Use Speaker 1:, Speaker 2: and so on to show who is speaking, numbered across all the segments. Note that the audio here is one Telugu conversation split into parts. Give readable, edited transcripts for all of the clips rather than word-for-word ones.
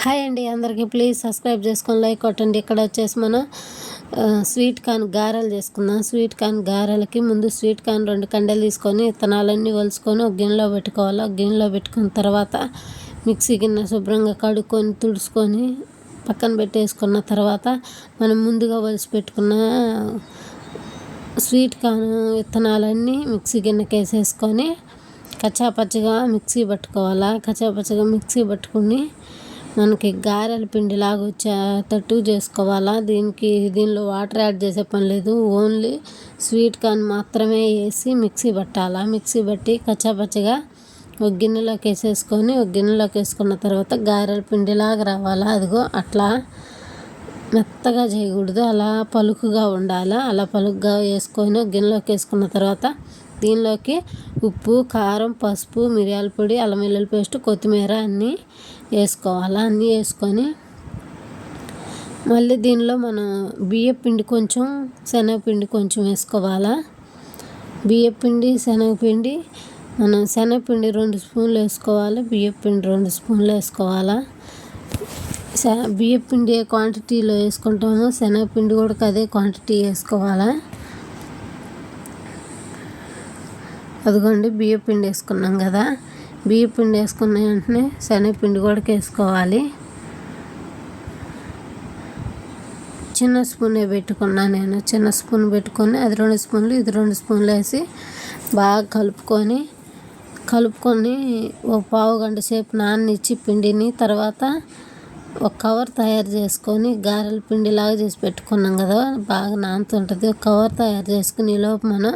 Speaker 1: హాయ్ అండి అందరికీ ప్లీజ్ సబ్స్క్రైబ్ చేసుకొని లైక్ కొట్టండి. ఇక్కడ వచ్చేసి మనం స్వీట్ కార్న్ గారెలు చేసుకుందాం. స్వీట్ కార్న్ గారెలకి ముందు స్వీట్ కార్న్ 2 కండలు తీసుకొని విత్తనాలన్నీ వలుచుకొని ఒక గిన్నెలో పెట్టుకోవాలి. ఒక గిన్నెలో పెట్టుకున్న తర్వాత మిక్సీ గిన్నె శుభ్రంగా కడుక్కొని తుడుచుకొని పక్కన పెట్టేసుకున్న తర్వాత మనం ముందుగా వలిసి పెట్టుకున్న స్వీట్ కార్న్ విత్తనాలన్నీ మిక్సీ గిన్నెకి వేసేసుకొని కచ్చాపచ్చగా మిక్సీ పట్టుకోవాలా. కచ్చాపచ్చగా మిక్సీ పట్టుకుని మనకి గారెల పిండిలాగా వచ్చేటట్టు చేసుకోవాలా. దీనిలో వాటర్ యాడ్ చేసే పని లేదు, ఓన్లీ స్వీట్ కార్న్ మాత్రమే వేసి మిక్సీ పట్టాలా. మిక్సీ పట్టి కచ్చాపచ్చగా ఒక గిన్నెలోకి వేసేసుకొని ఒక గిన్నెలోకి వేసుకున్న తర్వాత గారెల పిండిలాగా రావాలా. అదిగో అట్లా మెత్తగా చేయకూడదు, అలా పలుకుగా ఉండాలి. అలా పలుకుగా వేసుకొని గిన్నెలోకి వేసుకున్న తర్వాత దీనిలోకి ఉప్పు, కారం, పసుపు, మిరియాల పొడి, అల్లం వెల్లుల్లి పేస్ట్, కొత్తిమీర అన్నీ వేసుకోవాలి. అన్నీ వేసుకొని మళ్ళీ దీనిలో మనం బియ్యపిండి కొంచెం, శనగపిండి కొంచెం వేసుకోవాలా. బియ్యపిండి, శనగపిండి మనం శనగపిండి 2 స్పూన్లు వేసుకోవాలి, బియ్యపిండి 2 స్పూన్లు వేసుకోవాలా. బియ్యపిండి ఏ క్వాంటిటీలో వేసుకుంటామో శనగపిండి కూడా అదే క్వాంటిటీ వేసుకోవాలా. అదిగోండి బియ్యపిండి వేసుకున్నాం కదా, బియ్యపిండి వేసుకున్న వెంటనే శనగపిండి కూడా వేసుకోవాలి. చిన్న స్పూనే పెట్టుకున్నా నేను, చిన్న స్పూన్ పెట్టుకొని అది 2 స్పూన్లు ఇది 2 స్పూన్లు వేసి బాగా కలుపుకొని ఒక పావు గంట సేపు నాననిచ్చి పిండిని తర్వాత ఒక కవర్ తయారు చేసుకొని గారెల పిండిలాగా చేసి పెట్టుకున్నాం కదా, బాగా నానుతుంటుంది. ఒక కవర్ తయారు చేసుకుని ఈలోపు మనం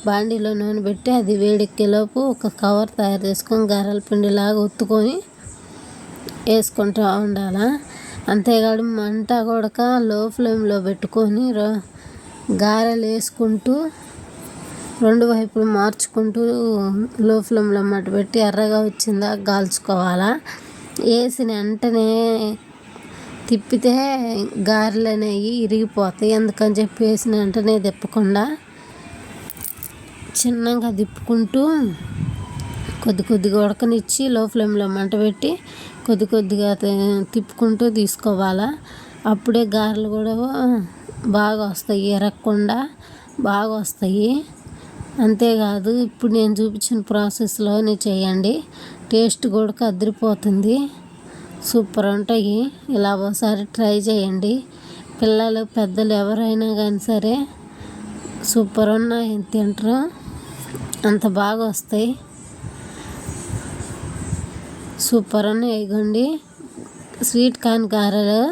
Speaker 1: బాండీలో నూనె పెట్టి అది వేడెక్కేలోపు ఒక కవర్ తయారు చేసుకొని గారెల పిండిలాగా ఒత్తుకొని వేసుకుంటూ ఉండాలా. అంతేకాదు మంట కూడా లో ఫ్లేమ్లో పెట్టుకొని గారెలు వేసుకుంటూ 2 వైపులు మార్చుకుంటూ లో ఫ్లేమ్లో మట్ట పెట్టి ఎర్రగా వచ్చిందా కాల్చుకోవాలా. వేసిన వెంటనే తిప్పితే గారెలు అనేవి ఇరిగిపోతాయి. అందుకని చెప్పి వేసిన వెంటనే తిప్పకుండా చిన్నగా తిప్పుకుంటూ కొద్దిగా ఉడకనిచ్చి లో ఫ్లేమ్లో మంట పెట్టి కొద్దిగా తిప్పుకుంటూ తీసుకోవాలా. అప్పుడే గారెలు కూడా బాగా వస్తాయి, ఎరగకుండా బాగా వస్తాయి. అంతేకాదు ఇప్పుడు నేను చూపించిన ప్రాసెస్లోనే చేయండి, టేస్ట్ కూడా అదిరిపోతుంది, సూపర్ ఉంటాయి. ఇలా ఒకసారి ట్రై చేయండి. పిల్లలు పెద్దలు ఎవరైనా కానీ సరే సూపర్ ఉన్నాయి తింటారు, అంత బాగా వస్తాయి. సూపర్ ఉన్నాయి. ఇగోండి స్వీట్ కార్న్ గారెలు,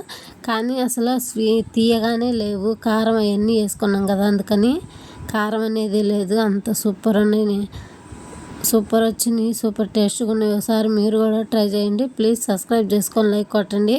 Speaker 1: కానీ అసలు తీయగానే లేవు, కారం అవన్నీ వేసుకున్నాం కదా అందుకని కారం అనేది లేదు. అంత సూపర్ ఉన్నాయి, సూపర్ వచ్చినాయి, సూపర్ టేస్ట్గా ఉన్నాయి. ఒకసారి మీరు కూడా ట్రై చేయండి. ప్లీజ్ సబ్స్క్రైబ్ చేసుకొని లైక్ కొట్టండి.